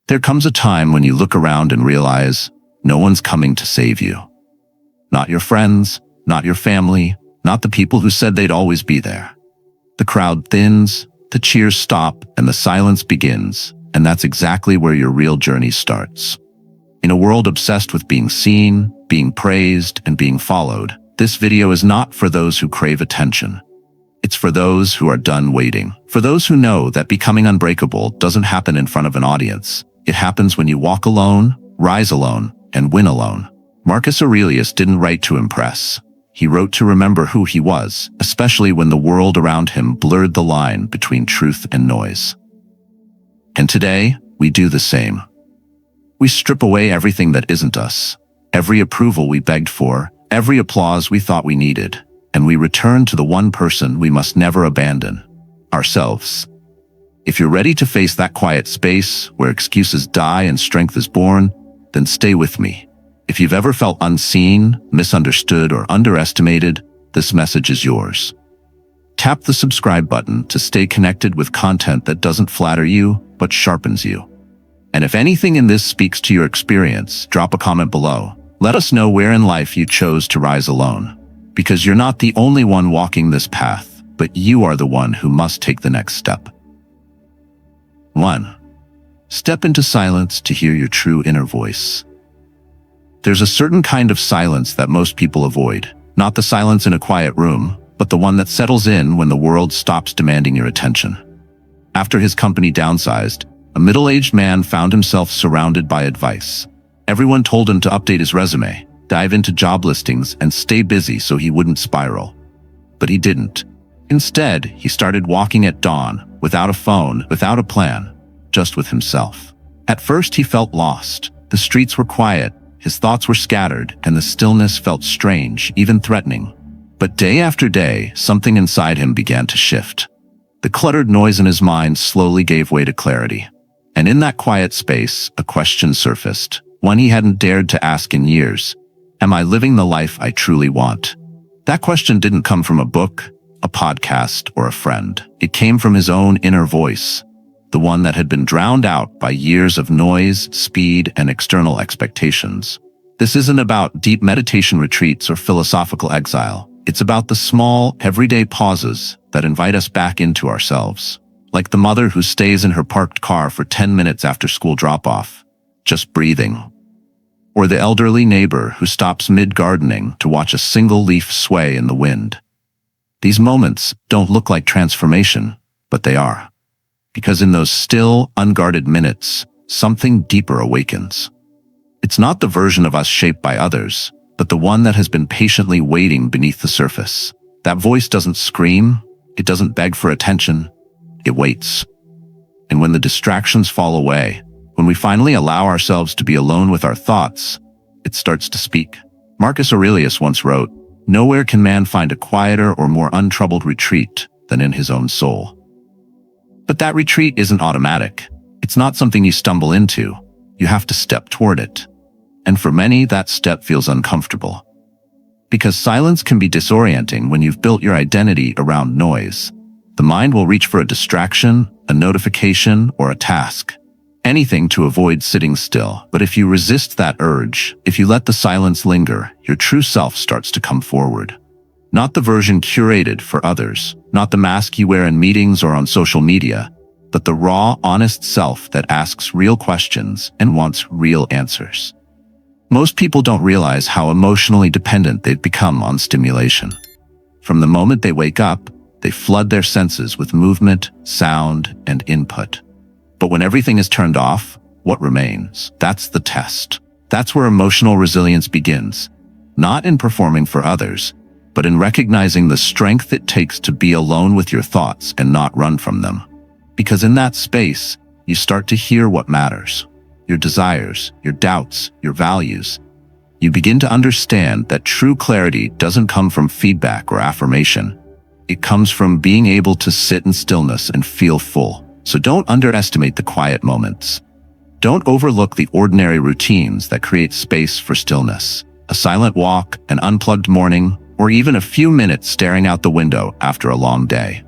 There comes a time when you look around and realize no one's coming to save you. Not your friends, not your family, not the people who said they'd always be there. The crowd thins, the cheers stop, and the silence begins, and that's exactly where your real journey starts. In a world obsessed with being seen, being praised, and being followed, this video is not for those who crave attention. It's for those who are done waiting. For those who know that becoming unbreakable doesn't happen in front of an audience. It happens when you walk alone, rise alone, and win alone. Marcus Aurelius didn't write to impress. He wrote to remember who he was, especially when the world around him blurred the line between truth and noise. And today, we do the same. We strip away everything that isn't us, every approval we begged for, every applause we thought we needed, and we return to the one person we must never abandon, ourselves. If you're ready to face that quiet space where excuses die and strength is born, then stay with me. If you've ever felt unseen, misunderstood, or underestimated, this message is yours. Tap the subscribe button to stay connected with content that doesn't flatter you, but sharpens you. And if anything in this speaks to your experience, drop a comment below. Let us know where in life you chose to rise alone. Because you're not the only one walking this path, but you are the one who must take the next step. 1. Step into silence to hear your true inner voice. There's a certain kind of silence that most people avoid, not the silence in a quiet room, but the one that settles in when the world stops demanding your attention. After his company downsized, a middle-aged man found himself surrounded by advice. Everyone told him to update his resume, dive into job listings, and stay busy so he wouldn't spiral. But he didn't. Instead, he started walking at dawn, without a phone, without a plan, just with himself. At first, he felt lost. The streets were quiet, his thoughts were scattered, and the stillness felt strange, even threatening. But day after day, something inside him began to shift. The cluttered noise in his mind slowly gave way to clarity. And in that quiet space, a question surfaced, one he hadn't dared to ask in years. Am I living the life I truly want? That question didn't come from a book, a podcast, or a friend. It came from his own inner voice, the one that had been drowned out by years of noise, speed, and external expectations. This isn't about deep meditation retreats or philosophical exile. It's about the small, everyday pauses that invite us back into ourselves. Like the mother who stays in her parked car for 10 minutes after school drop-off, just breathing. Or the elderly neighbor who stops mid-gardening to watch a single leaf sway in the wind. These moments don't look like transformation, but they are. Because in those still, unguarded minutes, something deeper awakens. It's not the version of us shaped by others, but the one that has been patiently waiting beneath the surface. That voice doesn't scream, it doesn't beg for attention, it waits. And when the distractions fall away, when we finally allow ourselves to be alone with our thoughts, it starts to speak. Marcus Aurelius once wrote, "Nowhere can man find a quieter or more untroubled retreat than in his own soul." But that retreat isn't automatic. It's not something you stumble into. You have to step toward it. And for many, that step feels uncomfortable. Because silence can be disorienting when you've built your identity around noise. The mind will reach for a distraction, a notification, or a task. Anything to avoid sitting still. But if you resist that urge, if you let the silence linger, your true self starts to come forward. Not the version curated for others, not the mask you wear in meetings or on social media, but the raw, honest self that asks real questions and wants real answers. Most people don't realize how emotionally dependent they've become on stimulation. From the moment they wake up, they flood their senses with movement, sound, and input. But when everything is turned off, what remains? That's the test. That's where emotional resilience begins. Not in performing for others, but in recognizing the strength it takes to be alone with your thoughts and not run from them. Because in that space, you start to hear what matters. Your desires, your doubts, your values. You begin to understand that true clarity doesn't come from feedback or affirmation. It comes from being able to sit in stillness and feel full. So don't underestimate the quiet moments. Don't overlook the ordinary routines that create space for stillness. A silent walk, an unplugged morning, or even a few minutes staring out the window after a long day.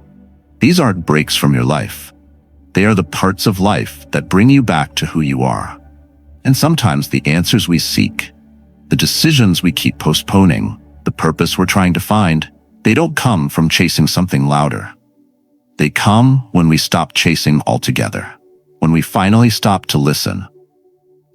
These aren't breaks from your life. They are the parts of life that bring you back to who you are. And sometimes the answers we seek, the decisions we keep postponing, the purpose we're trying to find, they don't come from chasing something louder. They come when we stop chasing altogether, when we finally stop to listen,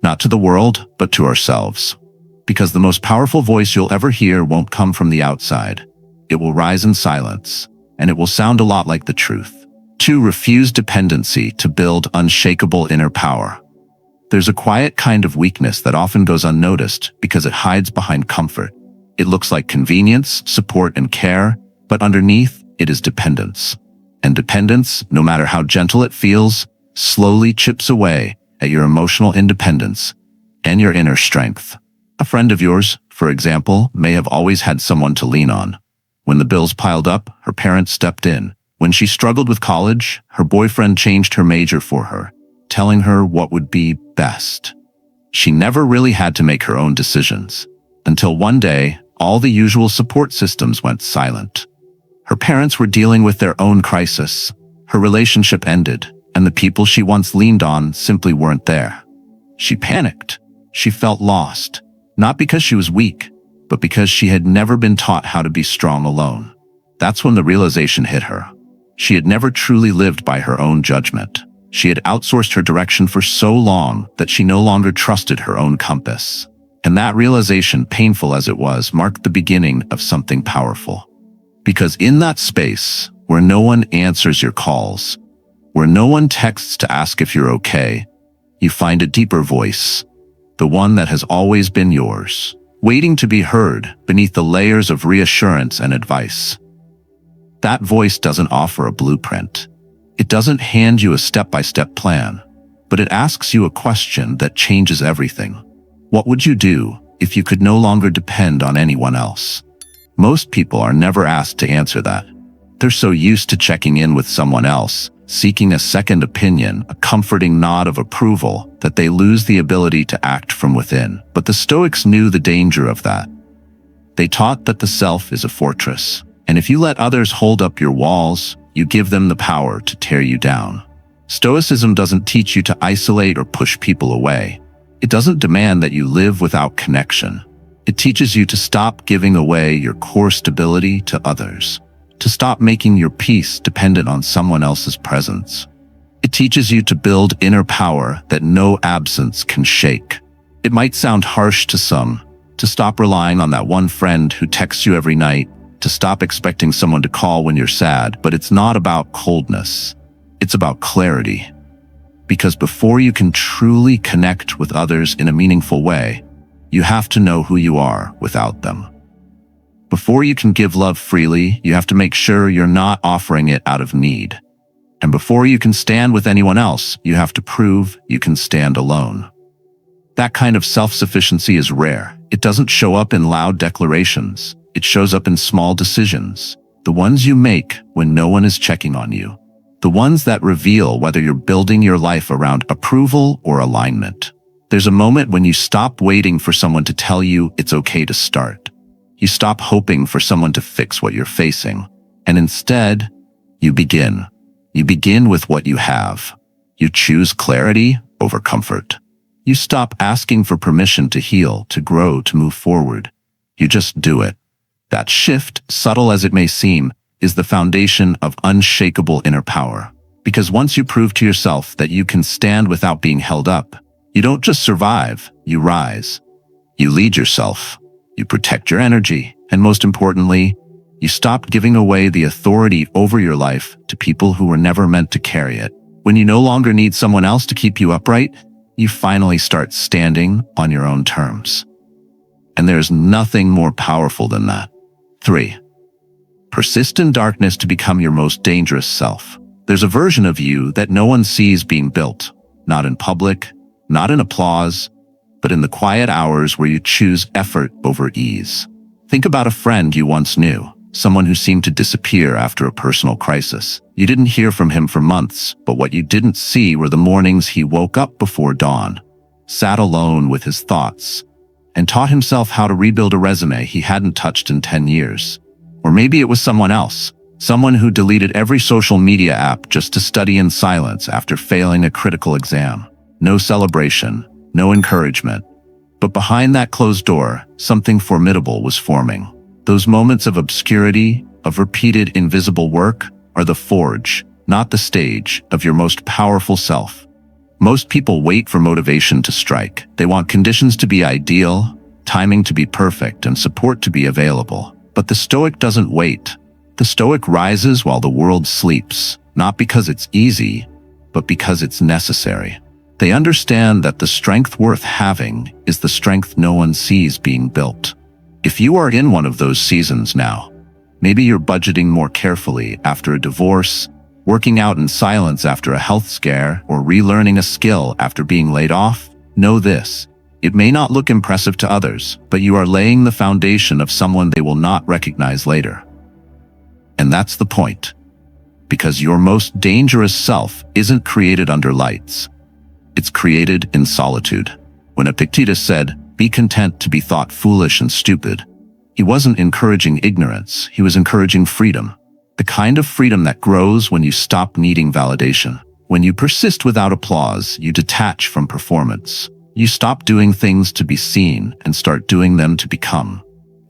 not to the world, but to ourselves. Because the most powerful voice you'll ever hear won't come from the outside. It will rise in silence, and it will sound a lot like the truth. 2. Refuse dependency to build unshakable inner power. There's a quiet kind of weakness that often goes unnoticed because it hides behind comfort. It looks like convenience, support, and care, but underneath, it is dependence. And dependence, no matter how gentle it feels, slowly chips away at your emotional independence and your inner strength. A friend of yours, for example, may have always had someone to lean on. When the bills piled up, her parents stepped in. When she struggled with college, her boyfriend changed her major for her, telling her what would be best. She never really had to make her own decisions, until one day, all the usual support systems went silent. Her parents were dealing with their own crisis. Her relationship ended, and the people she once leaned on simply weren't there. She panicked. She felt lost, not because she was weak, but because she had never been taught how to be strong alone. That's when the realization hit her. She had never truly lived by her own judgment. She had outsourced her direction for so long that she no longer trusted her own compass. And that realization, painful as it was, marked the beginning of something powerful. Because in that space, where no one answers your calls, where no one texts to ask if you're okay, you find a deeper voice, the one that has always been yours, waiting to be heard beneath the layers of reassurance and advice. That voice doesn't offer a blueprint. It doesn't hand you a step-by-step plan, but it asks you a question that changes everything. What would you do if you could no longer depend on anyone else? Most people are never asked to answer that. They're so used to checking in with someone else, seeking a second opinion, a comforting nod of approval, that they lose the ability to act from within. But the Stoics knew the danger of that. They taught that the self is a fortress, and if you let others hold up your walls, you give them the power to tear you down. Stoicism doesn't teach you to isolate or push people away. It doesn't demand that you live without connection. It teaches you to stop giving away your core stability to others, to stop making your peace dependent on someone else's presence. It teaches you to build inner power that no absence can shake. It might sound harsh to some, to stop relying on that one friend who texts you every night, to stop expecting someone to call when you're sad, but it's not about coldness. It's about clarity. Because before you can truly connect with others in a meaningful way, you have to know who you are without them. Before you can give love freely, you have to make sure you're not offering it out of need. And before you can stand with anyone else, you have to prove you can stand alone. That kind of self-sufficiency is rare. It doesn't show up in loud declarations. It shows up in small decisions, the ones you make when no one is checking on you, the ones that reveal whether you're building your life around approval or alignment. There's a moment when you stop waiting for someone to tell you it's okay to start. You stop hoping for someone to fix what you're facing, and instead, you begin. You begin with what you have. You choose clarity over comfort. You stop asking for permission to heal, to grow, to move forward. You just do it. That shift, subtle as it may seem, is the foundation of unshakable inner power. Because once you prove to yourself that you can stand without being held up, you don't just survive, you rise. You lead yourself. You protect your energy, and most importantly, you stop giving away the authority over your life to people who were never meant to carry it. When you no longer need someone else to keep you upright, you finally start standing on your own terms. And there's nothing more powerful than that. 3. Persist in darkness to become your most dangerous self. There's a version of you that no one sees being built, not in public, not in applause, but in the quiet hours where you choose effort over ease. Think about a friend you once knew, someone who seemed to disappear after a personal crisis. You didn't hear from him for months, but what you didn't see were the mornings he woke up before dawn, sat alone with his thoughts, and taught himself how to rebuild a resume he hadn't touched in 10 years. Or maybe it was someone else, Someone who deleted every social media app just to study in silence after failing a critical exam. No celebration, no encouragement. But behind that closed door, something formidable was forming. Those moments of obscurity, of repeated invisible work, are the forge, not the stage, of your most powerful self. Most people wait for motivation to strike. They want conditions to be ideal, timing to be perfect, and support to be available. But the Stoic doesn't wait. The Stoic rises while the world sleeps, not because it's easy, but because it's necessary. They understand that the strength worth having is the strength no one sees being built. If you are in one of those seasons now, maybe you're budgeting more carefully after a divorce, working out in silence after a health scare, or relearning a skill after being laid off, know this. It may not look impressive to others, but you are laying the foundation of someone they will not recognize later. And that's the point. Because your most dangerous self isn't created under lights. It's created in solitude. When Epictetus said, "Be content to be thought foolish and stupid," he wasn't encouraging ignorance, he was encouraging freedom. The kind of freedom that grows when you stop needing validation. When you persist without applause, you detach from performance. You stop doing things to be seen and start doing them to become.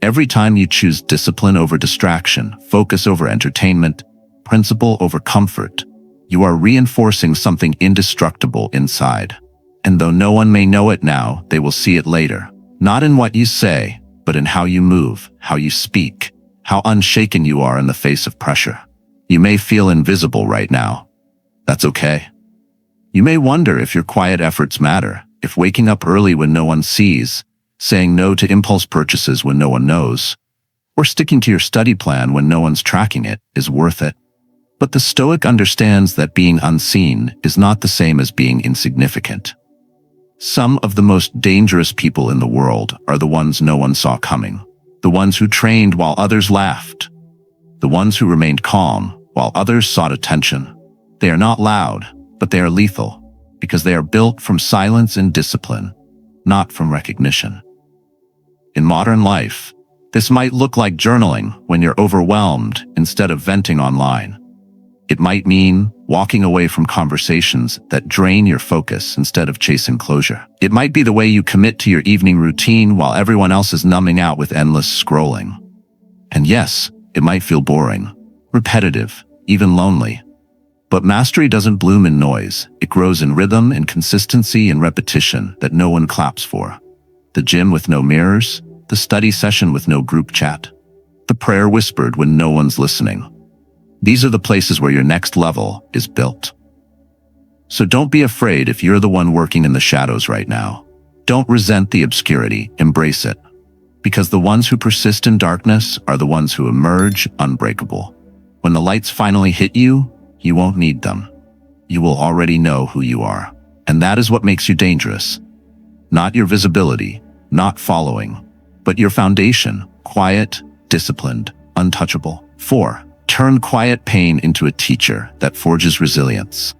Every time you choose discipline over distraction, focus over entertainment, principle over comfort, you are reinforcing something indestructible inside. And though no one may know it now, they will see it later. Not in what you say, but in how you move, how you speak, how unshaken you are in the face of pressure. You may feel invisible right now. That's okay. You may wonder if your quiet efforts matter, if waking up early when no one sees, saying no to impulse purchases when no one knows, or sticking to your study plan when no one's tracking it is worth it. But the Stoic understands that being unseen is not the same as being insignificant. Some of the most dangerous people in the world are the ones no one saw coming, the ones who trained while others laughed, the ones who remained calm while others sought attention. They are not loud, but they are lethal, because they are built from silence and discipline, not from recognition. In modern life, this might look like journaling when you're overwhelmed instead of venting online. It might mean walking away from conversations that drain your focus instead of chasing closure. It might be the way you commit to your evening routine while everyone else is numbing out with endless scrolling. And yes, it might feel boring, repetitive, even lonely. But mastery doesn't bloom in noise. It grows in rhythm and consistency and repetition that no one claps for. The gym with no mirrors, the study session with no group chat, the prayer whispered when no one's listening. These are the places where your next level is built. So don't be afraid if you're the one working in the shadows right now. Don't resent the obscurity, embrace it. Because the ones who persist in darkness are the ones who emerge unbreakable. When the lights finally hit you, you won't need them. You will already know who you are. And that is what makes you dangerous. Not your visibility, not following, but your foundation, quiet, disciplined, untouchable. 4. Turn quiet pain into a teacher that forges resilience.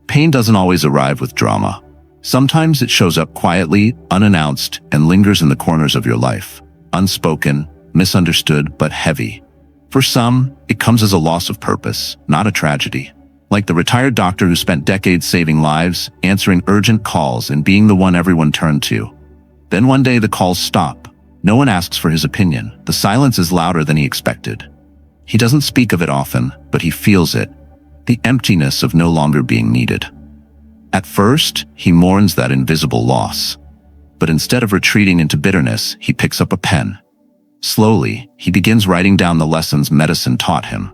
Pain doesn't always arrive with drama. Sometimes it shows up quietly, unannounced, and lingers in the corners of your life. Unspoken, misunderstood, but heavy. For some, it comes as a loss of purpose, not a tragedy. Like the retired doctor who spent decades saving lives, answering urgent calls, and being the one everyone turned to. Then one day the calls stop. No one asks for his opinion. The silence is louder than he expected. He doesn't speak of it often, but he feels it. The emptiness of no longer being needed. At first, he mourns that invisible loss. But instead of retreating into bitterness, he picks up a pen. Slowly, he begins writing down the lessons medicine taught him.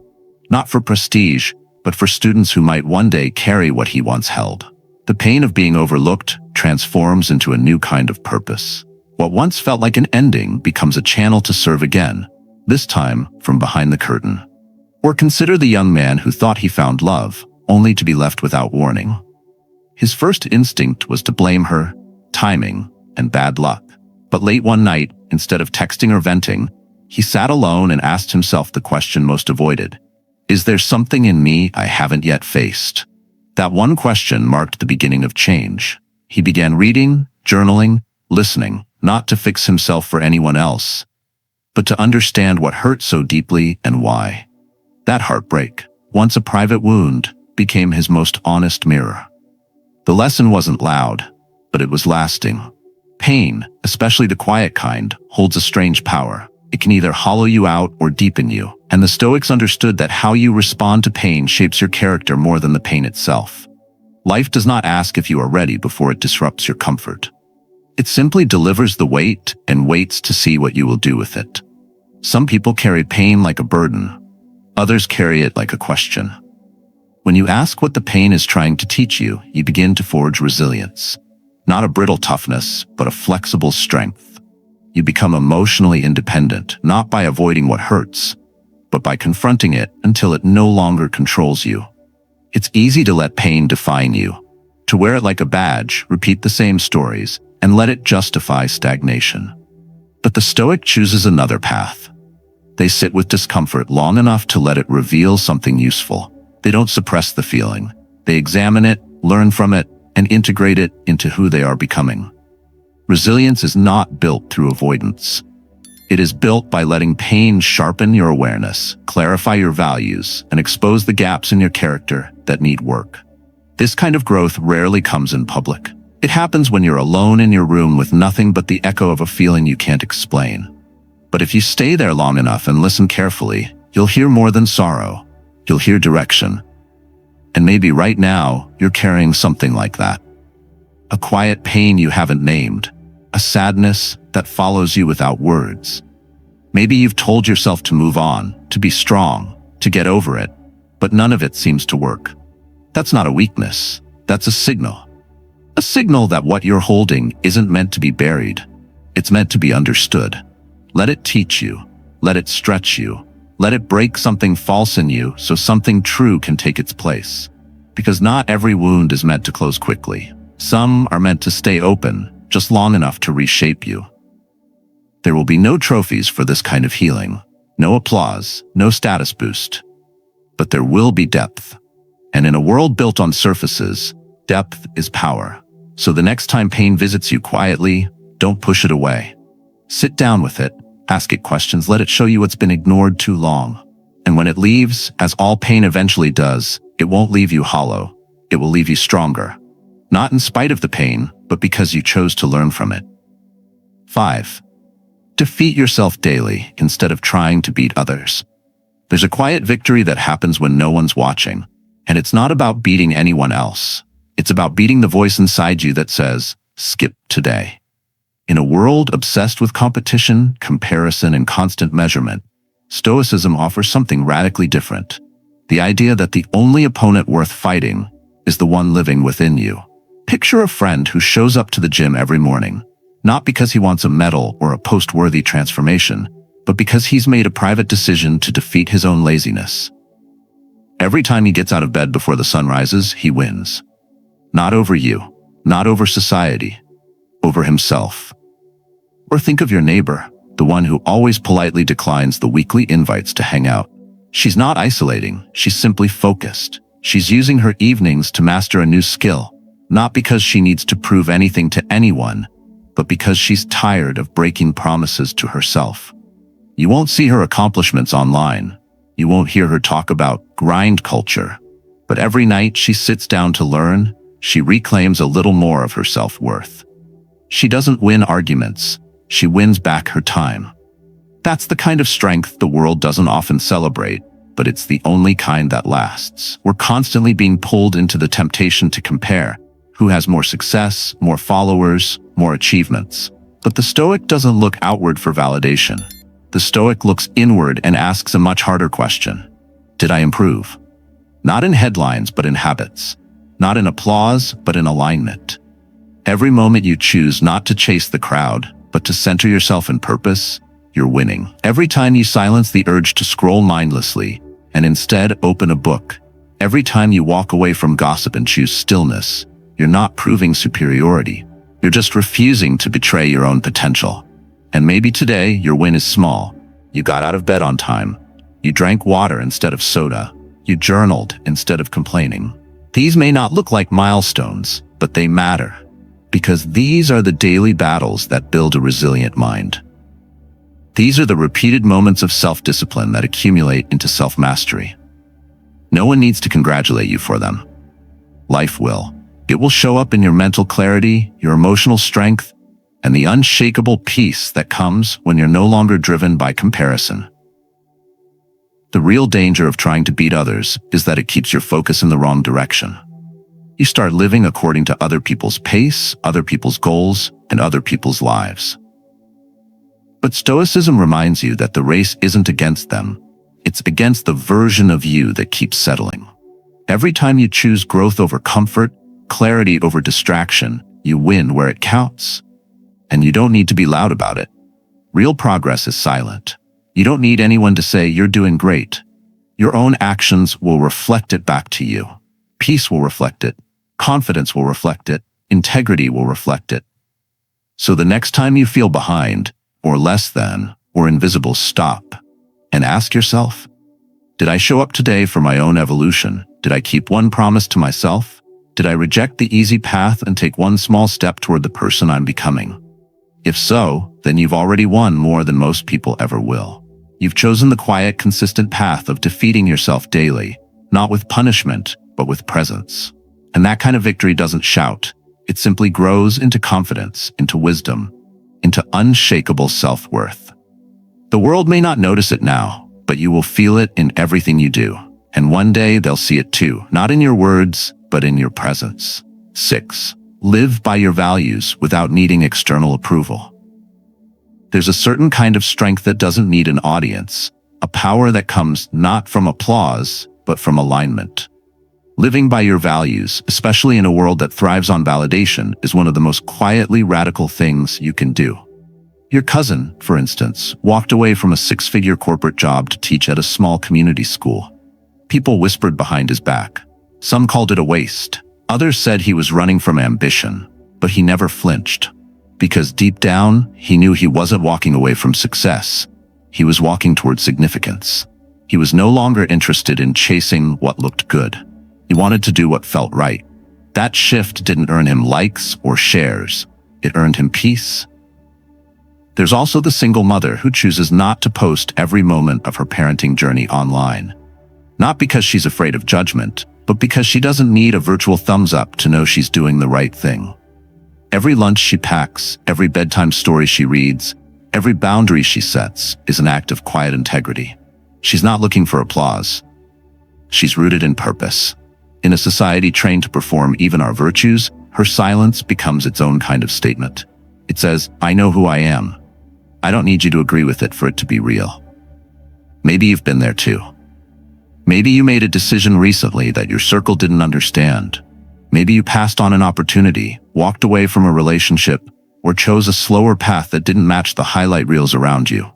Not for prestige, but for students who might one day carry what he once held. The pain of being overlooked transforms into a new kind of purpose. What once felt like an ending becomes a channel to serve again, this time from behind the curtain. Or consider the young man who thought he found love, only to be left without warning. His first instinct was to blame her, timing, and bad luck. But late one night, instead of texting or venting, he sat alone and asked himself the question most avoided. Is there something in me I haven't yet faced? That one question marked the beginning of change. He began reading, journaling, listening, not to fix himself for anyone else, but to understand what hurt so deeply and why. That heartbreak, once a private wound, became his most honest mirror. The lesson wasn't loud, but it was lasting. Pain, especially the quiet kind, holds a strange power. It can either hollow you out or deepen you, and the Stoics understood that how you respond to pain shapes your character more than the pain itself. Life does not ask if you are ready before it disrupts your comfort. It simply delivers the weight and waits to see what you will do with it. Some people carry pain like a burden. Others carry it like a question. When you ask what the pain is trying to teach you, you begin to forge resilience. Not a brittle toughness, but a flexible strength. You become emotionally independent, not by avoiding what hurts, but by confronting it until it no longer controls you. It's easy to let pain define you, to wear it like a badge, repeat the same stories, and let it justify stagnation. But the Stoic chooses another path. They sit with discomfort long enough to let it reveal something useful. They don't suppress the feeling. They examine it, learn from it, and integrate it into who they are becoming. Resilience is not built through avoidance. It is built by letting pain sharpen your awareness, clarify your values, and expose the gaps in your character that need work. This kind of growth rarely comes in public. It happens when you're alone in your room with nothing but the echo of a feeling you can't explain. But if you stay there long enough and listen carefully, you'll hear more than sorrow. You'll hear direction. And maybe right now, you're carrying something like that. A quiet pain you haven't named. A sadness that follows you without words. Maybe you've told yourself to move on, to be strong, to get over it, but none of it seems to work. That's not a weakness. That's a signal. A signal that what you're holding isn't meant to be buried. It's meant to be understood. Let it teach you. Let it stretch you. Let it break something false in you so something true can take its place. Because not every wound is meant to close quickly. Some are meant to stay open, just long enough to reshape you. There will be no trophies for this kind of healing, no applause, no status boost. But there will be depth. And in a world built on surfaces, depth is power. So the next time pain visits you quietly, don't push it away. Sit down with it, ask it questions, let it show you what's been ignored too long. And when it leaves, as all pain eventually does, it won't leave you hollow. It will leave you stronger. Not in spite of the pain, but because you chose to learn from it. 5. Defeat yourself daily instead of trying to beat others. There's a quiet victory that happens when no one's watching, and it's not about beating anyone else. It's about beating the voice inside you that says, skip today. In a world obsessed with competition, comparison, and constant measurement, Stoicism offers something radically different. The idea that the only opponent worth fighting is the one living within you. Picture a friend who shows up to the gym every morning, not because he wants a medal or a post-worthy transformation, but because he's made a private decision to defeat his own laziness. Every time he gets out of bed before the sun rises, he wins. Not over you, not over society, over himself. Or think of your neighbor, the one who always politely declines the weekly invites to hang out. She's not isolating, she's simply focused. She's using her evenings to master a new skill, not because she needs to prove anything to anyone, but because she's tired of breaking promises to herself. You won't see her accomplishments online. You won't hear her talk about grind culture. But every night she sits down to learn, she reclaims a little more of her self-worth. She doesn't win arguments. She wins back her time. That's the kind of strength the world doesn't often celebrate, but it's the only kind that lasts. We're constantly being pulled into the temptation to compare. Who has more success, more followers, more achievements? But the Stoic doesn't look outward for validation. The Stoic looks inward and asks a much harder question. Did I improve? Not in headlines, but in habits. Not in applause, but in alignment. Every moment you choose not to chase the crowd, but to center yourself in purpose, you're winning. Every time you silence the urge to scroll mindlessly and instead open a book, every time you walk away from gossip and choose stillness, you're not proving superiority. You're just refusing to betray your own potential. And maybe today your win is small. You got out of bed on time. You drank water instead of soda. You journaled instead of complaining. These may not look like milestones, but they matter. Because these are the daily battles that build a resilient mind. These are the repeated moments of self-discipline that accumulate into self-mastery. No one needs to congratulate you for them. Life will. It will show up in your mental clarity, your emotional strength, and the unshakable peace that comes when you're no longer driven by comparison. The real danger of trying to beat others is that it keeps your focus in the wrong direction. You start living according to other people's pace, other people's goals, and other people's lives. But Stoicism reminds you that the race isn't against them. It's against the version of you that keeps settling. Every time you choose growth over comfort, clarity over distraction, you win where it counts. And you don't need to be loud about it. Real progress is silent. You don't need anyone to say you're doing great. Your own actions will reflect it back to you. Peace will reflect it. Confidence will reflect it. Integrity will reflect it. So the next time you feel behind, or less than, or invisible, stop and ask yourself, did I show up today for my own evolution? Did I keep one promise to myself? Did I reject the easy path and take one small step toward the person I'm becoming? If so, then you've already won more than most people ever will. You've chosen the quiet, consistent path of defeating yourself daily, not with punishment, but with presence. And that kind of victory doesn't shout. It simply grows into confidence, into wisdom, into unshakable self-worth. The world may not notice it now, but you will feel it in everything you do. And one day they'll see it too, not in your words, but in your presence. 6. Live by your values without needing external approval. There's a certain kind of strength that doesn't need an audience, a power that comes not from applause, but from alignment. Living by your values, especially in a world that thrives on validation, is one of the most quietly radical things you can do. Your cousin, for instance, walked away from a 6-figure corporate job to teach at a small community school. People whispered behind his back. Some called it a waste. Others said he was running from ambition, but he never flinched. Because deep down, he knew he wasn't walking away from success. He was walking toward significance. He was no longer interested in chasing what looked good. He wanted to do what felt right. That shift didn't earn him likes or shares. It earned him peace. There's also the single mother who chooses not to post every moment of her parenting journey online. Not because she's afraid of judgment, but because she doesn't need a virtual thumbs up to know she's doing the right thing. Every lunch she packs, every bedtime story she reads, every boundary she sets is an act of quiet integrity. She's not looking for applause. She's rooted in purpose. In a society trained to perform even our virtues, her silence becomes its own kind of statement. It says, I know who I am. I don't need you to agree with it for it to be real. Maybe you've been there too. Maybe you made a decision recently that your circle didn't understand. Maybe you passed on an opportunity, walked away from a relationship, or chose a slower path that didn't match the highlight reels around you.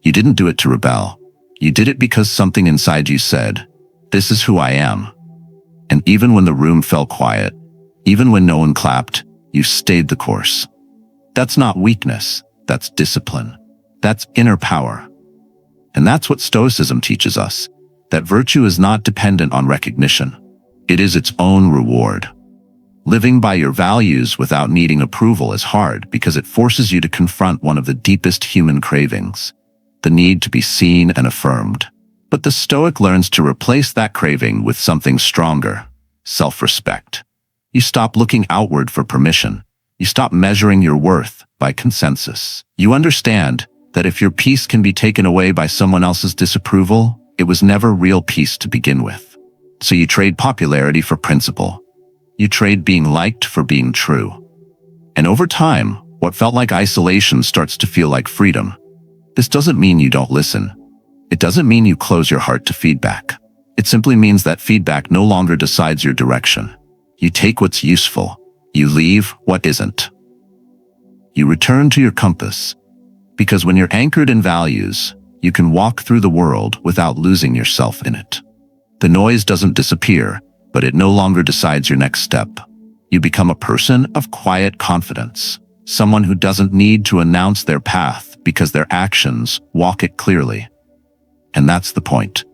You didn't do it to rebel. You did it because something inside you said, this is who I am. And even when the room fell quiet, even when no one clapped, you stayed the course. That's not weakness, that's discipline. That's inner power. And that's what Stoicism teaches us, that virtue is not dependent on recognition. It is its own reward. Living by your values without needing approval is hard because it forces you to confront one of the deepest human cravings, the need to be seen and affirmed. But the Stoic learns to replace that craving with something stronger, self-respect. You stop looking outward for permission. You stop measuring your worth by consensus. You understand that if your peace can be taken away by someone else's disapproval, it was never real peace to begin with. So you trade popularity for principle. You trade being liked for being true. And over time, what felt like isolation starts to feel like freedom. This doesn't mean you don't listen. It doesn't mean you close your heart to feedback. It simply means that feedback no longer decides your direction. You take what's useful. You leave what isn't. You return to your compass. Because when you're anchored in values, you can walk through the world without losing yourself in it. The noise doesn't disappear, but it no longer decides your next step. You become a person of quiet confidence, someone who doesn't need to announce their path because their actions walk it clearly. And that's the point.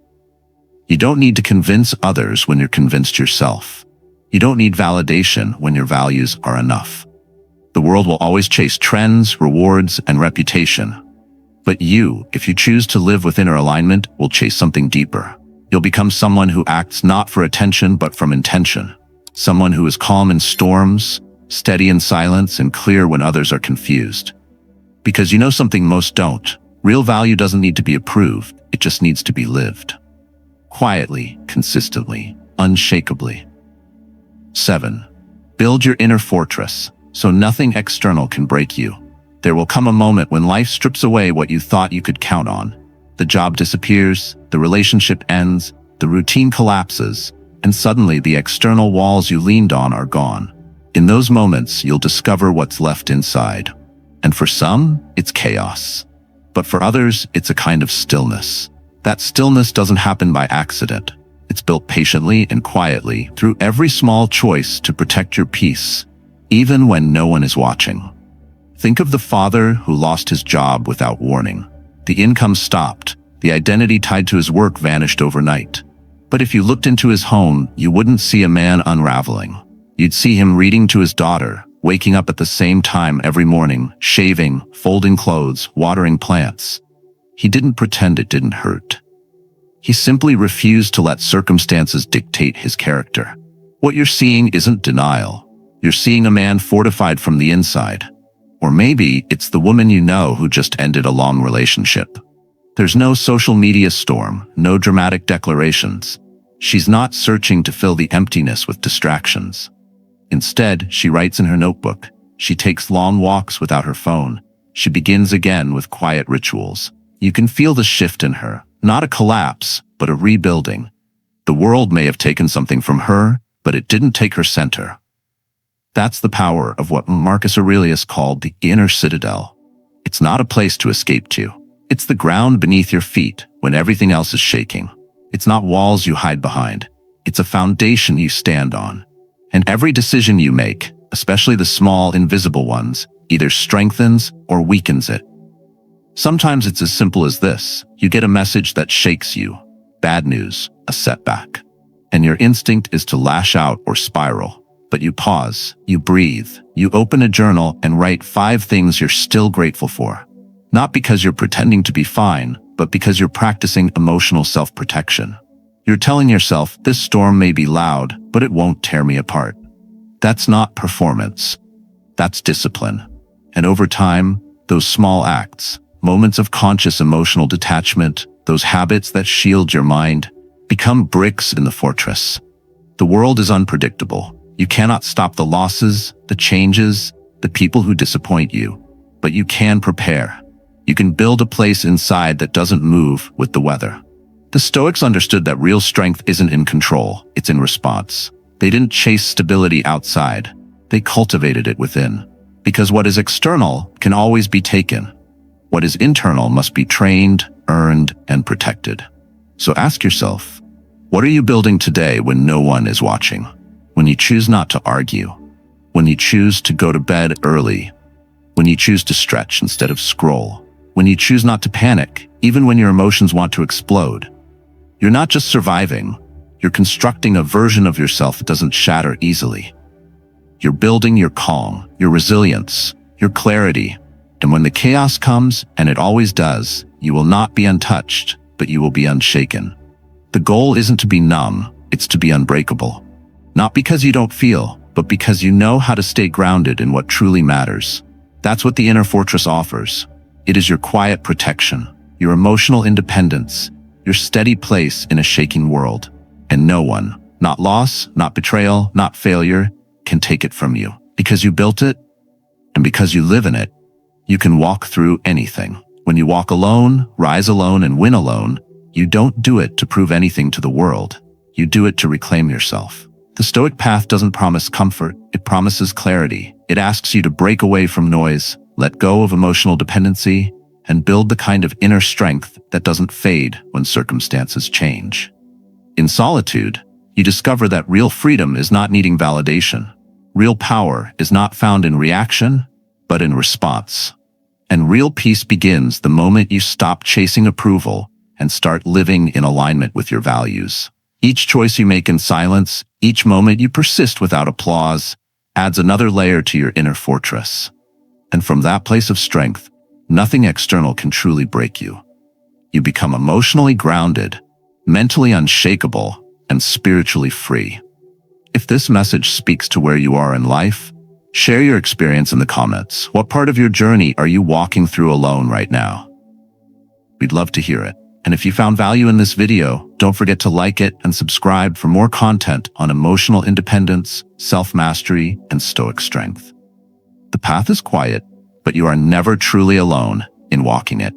You don't need to convince others when you're convinced yourself. You don't need validation when your values are enough. The world will always chase trends, rewards, and reputation. But you, if you choose to live with inner alignment, will chase something deeper. You'll become someone who acts not for attention but from intention. Someone who is calm in storms, steady in silence, and clear when others are confused. Because you know something most don't. Real value doesn't need to be approved, it just needs to be lived. Quietly, consistently, unshakably. 7. Build your inner fortress, so nothing external can break you. There will come a moment when life strips away what you thought you could count on. The job disappears, the relationship ends, the routine collapses, and suddenly the external walls you leaned on are gone. In those moments, you'll discover what's left inside. And for some, it's chaos. But for others, it's a kind of stillness. That stillness doesn't happen by accident. It's built patiently and quietly through every small choice to protect your peace, even when no one is watching. Think of the father who lost his job without warning. The income stopped. The identity tied to his work vanished overnight. But if you looked into his home, you wouldn't see a man unraveling. You'd see him reading to his daughter, waking up at the same time every morning, shaving, folding clothes, watering plants. He didn't pretend it didn't hurt. He simply refused to let circumstances dictate his character. What you're seeing isn't denial. You're seeing a man fortified from the inside. Or maybe it's the woman you know who just ended a long relationship. There's no social media storm, no dramatic declarations. She's not searching to fill the emptiness with distractions. Instead, she writes in her notebook. She takes long walks without her phone. She begins again with quiet rituals. You can feel the shift in her, not a collapse, but a rebuilding. The world may have taken something from her, but it didn't take her center. That's the power of what Marcus Aurelius called the inner citadel. It's not a place to escape to. It's the ground beneath your feet when everything else is shaking. It's not walls you hide behind. It's a foundation you stand on. And every decision you make, especially the small, invisible ones, either strengthens or weakens it. Sometimes it's as simple as this. You get a message that shakes you. Bad news, a setback. And your instinct is to lash out or spiral. But you pause, you breathe, you open a journal and write 5 things you're still grateful for. Not because you're pretending to be fine, but because you're practicing emotional self-protection. You're telling yourself, this storm may be loud, but it won't tear me apart. That's not performance. That's discipline. And over time, those small acts, moments of conscious emotional detachment, those habits that shield your mind, become bricks in the fortress. The world is unpredictable. You cannot stop the losses, the changes, the people who disappoint you. But you can prepare. You can build a place inside that doesn't move with the weather. The Stoics understood that real strength isn't in control, it's in response. They didn't chase stability outside. They cultivated it within. Because what is external can always be taken. What is internal must be trained, earned, and protected. So ask yourself, what are you building today when no one is watching? When you choose not to argue, when you choose to go to bed early, when you choose to stretch instead of scroll, when you choose not to panic, even when your emotions want to explode. You're not just surviving, you're constructing a version of yourself that doesn't shatter easily. You're building your calm, your resilience, your clarity, and when the chaos comes, and it always does, you will not be untouched, but you will be unshaken. The goal isn't to be numb, it's to be unbreakable. Not because you don't feel, but because you know how to stay grounded in what truly matters. That's what the inner fortress offers. It is your quiet protection, your emotional independence, your steady place in a shaking world. And no one, not loss, not betrayal, not failure, can take it from you. Because you built it, and because you live in it, you can walk through anything. When you walk alone, rise alone, and win alone, you don't do it to prove anything to the world. You do it to reclaim yourself. The Stoic path doesn't promise comfort, it promises clarity. It asks you to break away from noise, let go of emotional dependency, and build the kind of inner strength that doesn't fade when circumstances change. In solitude, you discover that real freedom is not needing validation. Real power is not found in reaction, but in response. And real peace begins the moment you stop chasing approval and start living in alignment with your values. Each choice you make in silence, each moment you persist without applause, adds another layer to your inner fortress. And from that place of strength, nothing external can truly break you. You become emotionally grounded, mentally unshakable, and spiritually free. If this message speaks to where you are in life, share your experience in the comments. What part of your journey are you walking through alone right now? We'd love to hear it. And if you found value in this video, don't forget to like it and subscribe for more content on emotional independence, self-mastery, and Stoic strength. The path is quiet, but you are never truly alone in walking it.